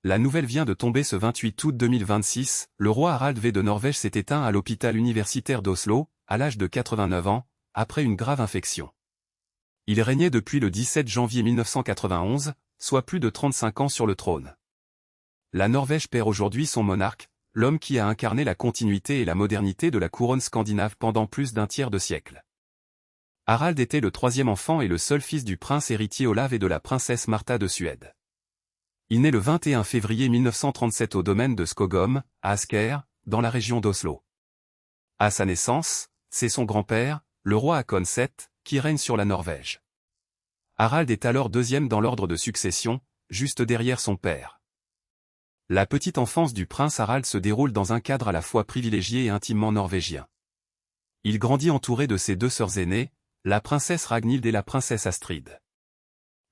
La nouvelle vient de tomber ce 28 août 2026, le roi Harald V de Norvège s'est éteint à l'hôpital universitaire d'Oslo, à l'âge de 89 ans, après une grave infection. Il régnait depuis le 17 janvier 1991, soit plus de 35 ans sur le trône. La Norvège perd aujourd'hui son monarque, l'homme qui a incarné la continuité et la modernité de la couronne scandinave pendant plus d'un tiers de siècle. Harald était le troisième enfant et le seul fils du prince héritier Olav et de la princesse Martha de Suède. Il naît le 21 février 1937 au domaine de Skogum, à Asker, dans la région d'Oslo. À sa naissance, c'est son grand-père, le roi Haakon VII, qui règne sur la Norvège. Harald est alors deuxième dans l'ordre de succession, juste derrière son père. La petite enfance du prince Harald se déroule dans un cadre à la fois privilégié et intimement norvégien. Il grandit entouré de ses deux sœurs aînées, la princesse Ragnhild et la princesse Astrid.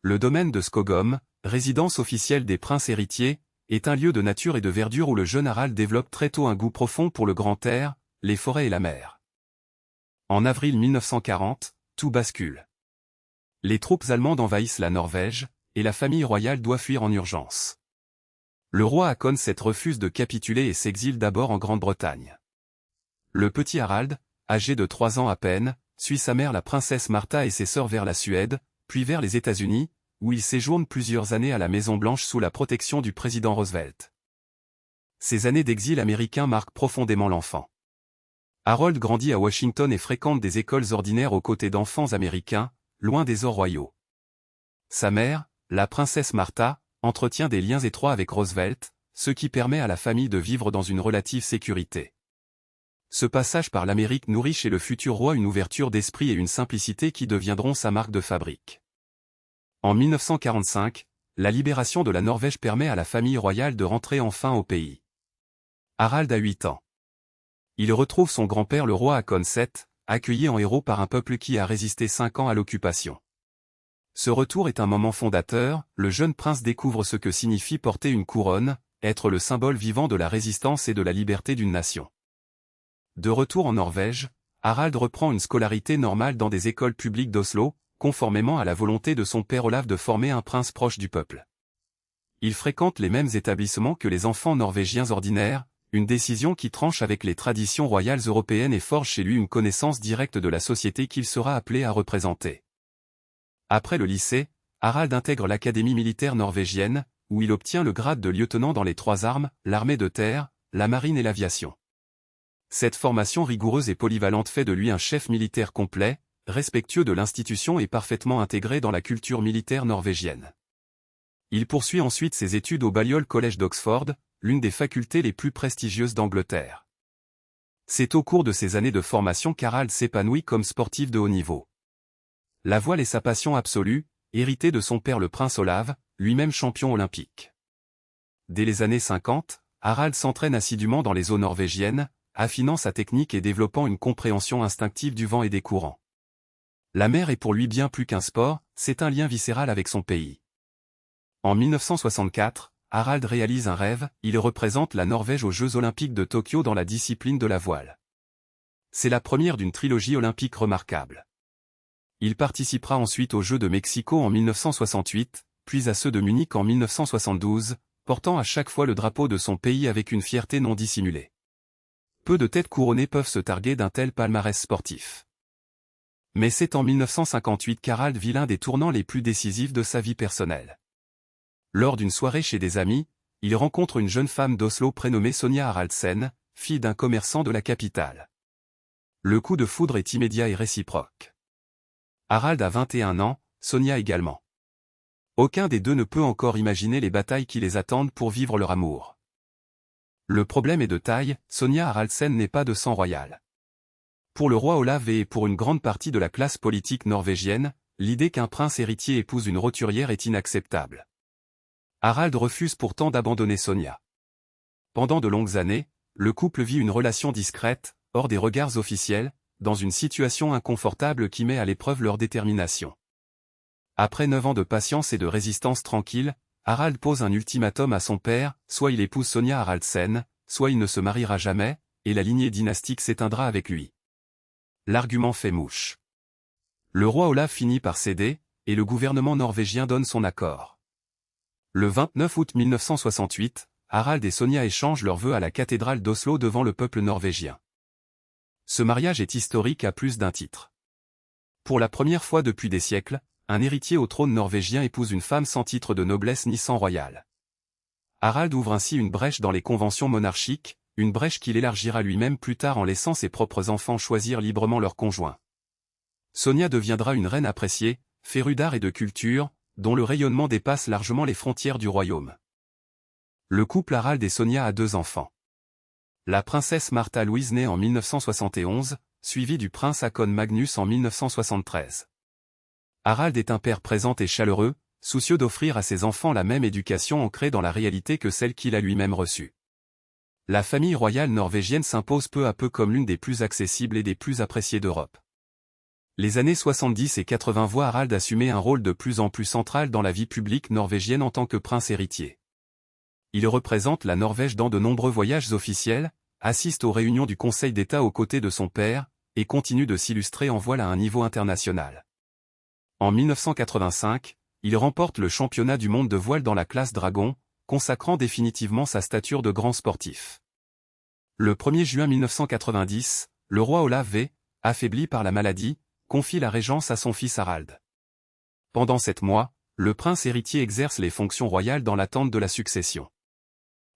Le domaine de Skogum, résidence officielle des princes héritiers, est un lieu de nature et de verdure où le jeune Harald développe très tôt un goût profond pour le grand air, les forêts et la mer. En avril 1940, tout bascule. Les troupes allemandes envahissent la Norvège, et la famille royale doit fuir en urgence. Le roi Haakon VII refuse de capituler et s'exile d'abord en Grande-Bretagne. Le petit Harald, âgé de 3 ans à peine, suit sa mère la princesse Martha et ses sœurs vers la Suède, puis vers les États-Unis, où il séjourne plusieurs années à la Maison-Blanche sous la protection du président Roosevelt. Ces années d'exil américain marquent profondément l'enfant. Harold grandit à Washington et fréquente des écoles ordinaires aux côtés d'enfants américains, loin des ors royaux. Sa mère, la princesse Martha, entretient des liens étroits avec Roosevelt, ce qui permet à la famille de vivre dans une relative sécurité. Ce passage par l'Amérique nourrit chez le futur roi une ouverture d'esprit et une simplicité qui deviendront sa marque de fabrique. En 1945, la libération de la Norvège permet à la famille royale de rentrer enfin au pays. Harald a 8 ans. Il retrouve son grand-père le roi Haakon VII, accueilli en héros par un peuple qui a résisté 5 ans à l'occupation. Ce retour est un moment fondateur, le jeune prince découvre ce que signifie porter une couronne, être le symbole vivant de la résistance et de la liberté d'une nation. De retour en Norvège, Harald reprend une scolarité normale dans des écoles publiques d'Oslo, conformément à la volonté de son père Olav de former un prince proche du peuple. Il fréquente les mêmes établissements que les enfants norvégiens ordinaires, une décision qui tranche avec les traditions royales européennes et forge chez lui une connaissance directe de la société qu'il sera appelé à représenter. Après le lycée, Harald intègre l'académie militaire norvégienne, où il obtient le grade de lieutenant dans les 3 armes, l'armée de terre, la marine et l'aviation. Cette formation rigoureuse et polyvalente fait de lui un chef militaire complet, respectueux de l'institution et parfaitement intégré dans la culture militaire norvégienne. Il poursuit ensuite ses études au Balliol College d'Oxford, l'une des facultés les plus prestigieuses d'Angleterre. C'est au cours de ces années de formation qu'Harald s'épanouit comme sportif de haut niveau. La voile est sa passion absolue, héritée de son père le prince Olav, lui-même champion olympique. Dès les années 50, Harald s'entraîne assidûment dans les eaux norvégiennes, affinant sa technique et développant une compréhension instinctive du vent et des courants. La mer est pour lui bien plus qu'un sport, c'est un lien viscéral avec son pays. En 1964, Harald réalise un rêve, il représente la Norvège aux Jeux olympiques de Tokyo dans la discipline de la voile. C'est la première d'une trilogie olympique remarquable. Il participera ensuite aux Jeux de Mexico en 1968, puis à ceux de Munich en 1972, portant à chaque fois le drapeau de son pays avec une fierté non dissimulée. Peu de têtes couronnées peuvent se targuer d'un tel palmarès sportif. Mais c'est en 1958 qu'Harald vit l'un des tournants les plus décisifs de sa vie personnelle. Lors d'une soirée chez des amis, il rencontre une jeune femme d'Oslo prénommée Sonja Haraldsen, fille d'un commerçant de la capitale. Le coup de foudre est immédiat et réciproque. Harald a 21 ans, Sonja également. Aucun des deux ne peut encore imaginer les batailles qui les attendent pour vivre leur amour. Le problème est de taille, Sonja Haraldsen n'est pas de sang royal. Pour le roi Olav et pour une grande partie de la classe politique norvégienne, l'idée qu'un prince héritier épouse une roturière est inacceptable. Harald refuse pourtant d'abandonner Sonja. Pendant de longues années, le couple vit une relation discrète, hors des regards officiels, dans une situation inconfortable qui met à l'épreuve leur détermination. Après 9 ans de patience et de résistance tranquille, Harald pose un ultimatum à son père, soit il épouse Sonja Haraldsen, soit il ne se mariera jamais, et la lignée dynastique s'éteindra avec lui. L'argument fait mouche. Le roi Olav finit par céder, et le gouvernement norvégien donne son accord. Le 29 août 1968, Harald et Sonja échangent leurs vœux à la cathédrale d'Oslo devant le peuple norvégien. Ce mariage est historique à plus d'un titre. Pour la première fois depuis des siècles, un héritier au trône norvégien épouse une femme sans titre de noblesse ni sang royal. Harald ouvre ainsi une brèche dans les conventions monarchiques, une brèche qu'il élargira lui-même plus tard en laissant ses propres enfants choisir librement leur conjoint. Sonja deviendra une reine appréciée, férue d'art et de culture, dont le rayonnement dépasse largement les frontières du royaume. Le couple Harald et Sonja a 2 enfants. La princesse Martha Louise naît en 1971, suivie du prince Håkon Magnus en 1973. Harald est un père présent et chaleureux, soucieux d'offrir à ses enfants la même éducation ancrée dans la réalité que celle qu'il a lui-même reçue. La famille royale norvégienne s'impose peu à peu comme l'une des plus accessibles et des plus appréciées d'Europe. Les années 70 et 80 voient Harald assumer un rôle de plus en plus central dans la vie publique norvégienne en tant que prince héritier. Il représente la Norvège dans de nombreux voyages officiels, assiste aux réunions du Conseil d'État aux côtés de son père, et continue de s'illustrer en voile à un niveau international. En 1985, il remporte le championnat du monde de voile dans la classe Dragon, consacrant définitivement sa stature de grand sportif. Le 1er juin 1990, le roi Olav V, affaibli par la maladie, confie la régence à son fils Harald. Pendant 7 mois, le prince héritier exerce les fonctions royales dans l'attente de la succession.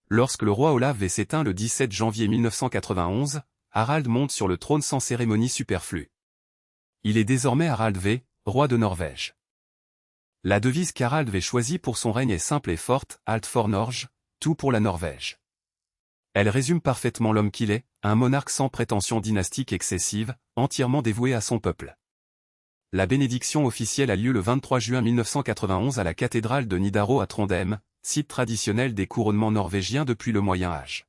Lorsque le roi Olav V s'éteint le 17 janvier 1991, Harald monte sur le trône sans cérémonie superflue. Il est désormais Harald V, roi de Norvège. La devise qu'Harald V choisit pour son règne est simple et forte, Alt for Norge, tout pour la Norvège. Elle résume parfaitement l'homme qu'il est, un monarque sans prétention dynastique excessive, entièrement dévoué à son peuple. La bénédiction officielle a lieu le 23 juin 1991 à la cathédrale de Nidaros à Trondheim, site traditionnel des couronnements norvégiens depuis le Moyen Âge.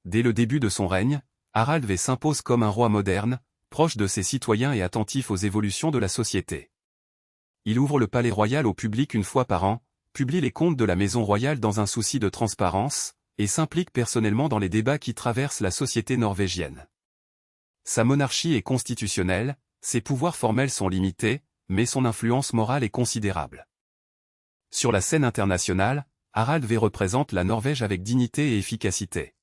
Dès le début de son règne, Harald V s'impose comme un roi moderne, proche de ses citoyens et attentif aux évolutions de la société. Il ouvre le palais royal au public une fois par an, publie les comptes de la maison royale dans un souci de transparence, et s'implique personnellement dans les débats qui traversent la société norvégienne. Sa monarchie est constitutionnelle, ses pouvoirs formels sont limités, mais son influence morale est considérable. Sur la scène internationale, Harald V représente la Norvège avec dignité et efficacité.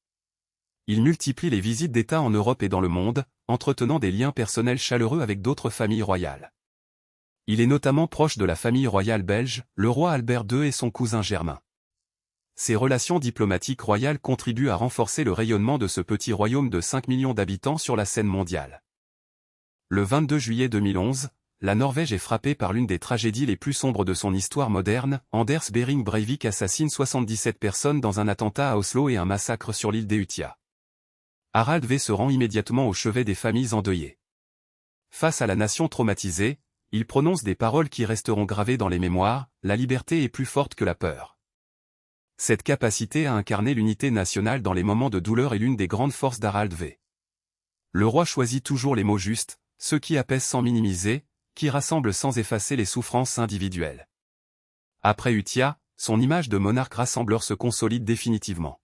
Il multiplie les visites d'État en Europe et dans le monde, entretenant des liens personnels chaleureux avec d'autres familles royales. Il est notamment proche de la famille royale belge, le roi Albert II et son cousin Germain. Ces relations diplomatiques royales contribuent à renforcer le rayonnement de ce petit royaume de 5 millions d'habitants sur la scène mondiale. Le 22 juillet 2011, la Norvège est frappée par l'une des tragédies les plus sombres de son histoire moderne. Anders Behring Breivik assassine 77 personnes dans un attentat à Oslo et un massacre sur l'île d'Utøya. Harald V se rend immédiatement au chevet des familles endeuillées. Face à la nation traumatisée, il prononce des paroles qui resteront gravées dans les mémoires, la liberté est plus forte que la peur. Cette capacité à incarner l'unité nationale dans les moments de douleur est l'une des grandes forces d'Harald V. Le roi choisit toujours les mots justes, ceux qui apaisent sans minimiser, qui rassemblent sans effacer les souffrances individuelles. Après Utøya, son image de monarque rassembleur se consolide définitivement.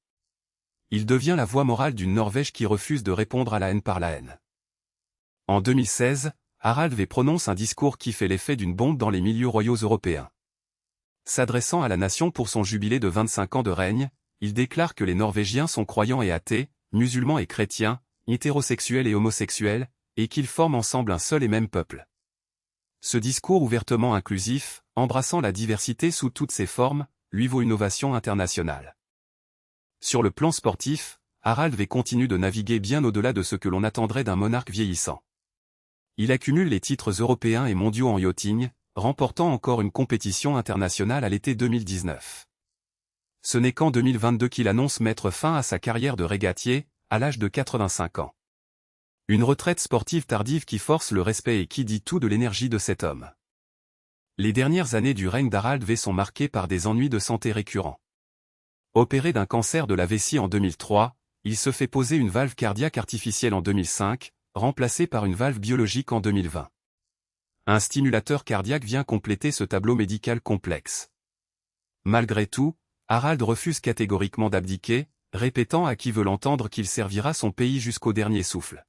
Il devient la voix morale d'une Norvège qui refuse de répondre à la haine par la haine. En 2016, Harald V prononce un discours qui fait l'effet d'une bombe dans les milieux royaux européens. S'adressant à la nation pour son jubilé de 25 ans de règne, il déclare que les Norvégiens sont croyants et athées, musulmans et chrétiens, hétérosexuels et homosexuels, et qu'ils forment ensemble un seul et même peuple. Ce discours ouvertement inclusif, embrassant la diversité sous toutes ses formes, lui vaut une ovation internationale. Sur le plan sportif, Harald V continue de naviguer bien au-delà de ce que l'on attendrait d'un monarque vieillissant. Il accumule les titres européens et mondiaux en yachting, remportant encore une compétition internationale à l'été 2019. Ce n'est qu'en 2022 qu'il annonce mettre fin à sa carrière de régatier, à l'âge de 85 ans. Une retraite sportive tardive qui force le respect et qui dit tout de l'énergie de cet homme. Les dernières années du règne d'Harald V sont marquées par des ennuis de santé récurrents. Opéré d'un cancer de la vessie en 2003, il se fait poser une valve cardiaque artificielle en 2005, remplacée par une valve biologique en 2020. Un stimulateur cardiaque vient compléter ce tableau médical complexe. Malgré tout, Harald refuse catégoriquement d'abdiquer, répétant à qui veut l'entendre qu'il servira son pays jusqu'au dernier souffle.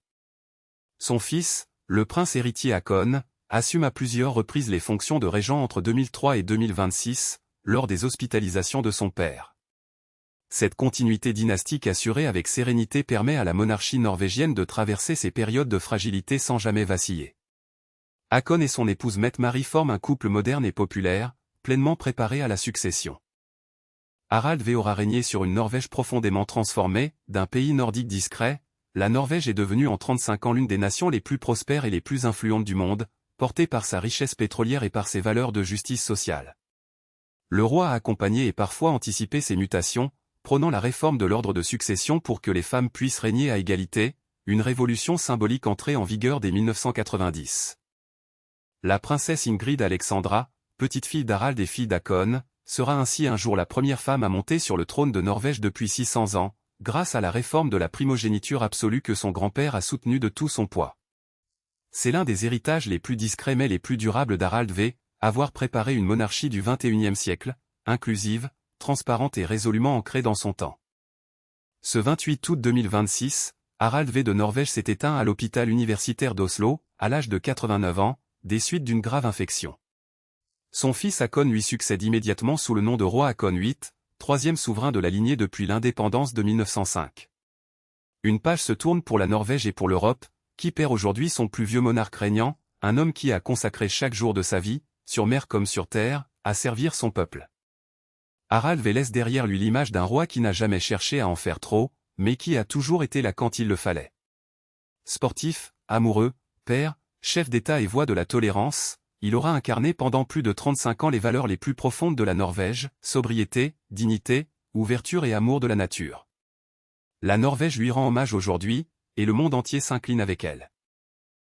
Son fils, le prince héritier Håkon, assume à plusieurs reprises les fonctions de régent entre 2003 et 2026, lors des hospitalisations de son père. Cette continuité dynastique assurée avec sérénité permet à la monarchie norvégienne de traverser ces périodes de fragilité sans jamais vaciller. Håkon et son épouse Mette-Marie forment un couple moderne et populaire, pleinement préparé à la succession. Harald V aura régné sur une Norvège profondément transformée, d'un pays nordique discret. La Norvège est devenue en 35 ans l'une des nations les plus prospères et les plus influentes du monde, portée par sa richesse pétrolière et par ses valeurs de justice sociale. Le roi a accompagné et parfois anticipé ces mutations, prônant la réforme de l'ordre de succession pour que les femmes puissent régner à égalité, une révolution symbolique entrée en vigueur dès 1990. La princesse Ingrid Alexandra, petite-fille d'Harald et fille d'Håkon, sera ainsi un jour la première femme à monter sur le trône de Norvège depuis 600 ans, grâce à la réforme de la primogéniture absolue que son grand-père a soutenue de tout son poids. C'est l'un des héritages les plus discrets mais les plus durables d'Harald V, avoir préparé une monarchie du XXIe siècle, inclusive, transparente et résolument ancrée dans son temps. Ce 28 août 2026, Harald V de Norvège s'est éteint à l'hôpital universitaire d'Oslo, à l'âge de 89 ans, des suites d'une grave infection. Son fils Håkon lui succède immédiatement sous le nom de roi Håkon VIII, troisième souverain de la lignée depuis l'indépendance de 1905. Une page se tourne pour la Norvège et pour l'Europe, qui perd aujourd'hui son plus vieux monarque régnant, un homme qui a consacré chaque jour de sa vie, sur mer comme sur terre, à servir son peuple. Harald V laisse derrière lui l'image d'un roi qui n'a jamais cherché à en faire trop, mais qui a toujours été là quand il le fallait. Sportif, amoureux, père, chef d'État et voix de la tolérance, il aura incarné pendant plus de 35 ans les valeurs les plus profondes de la Norvège, sobriété, dignité, ouverture et amour de la nature. La Norvège lui rend hommage aujourd'hui, et le monde entier s'incline avec elle.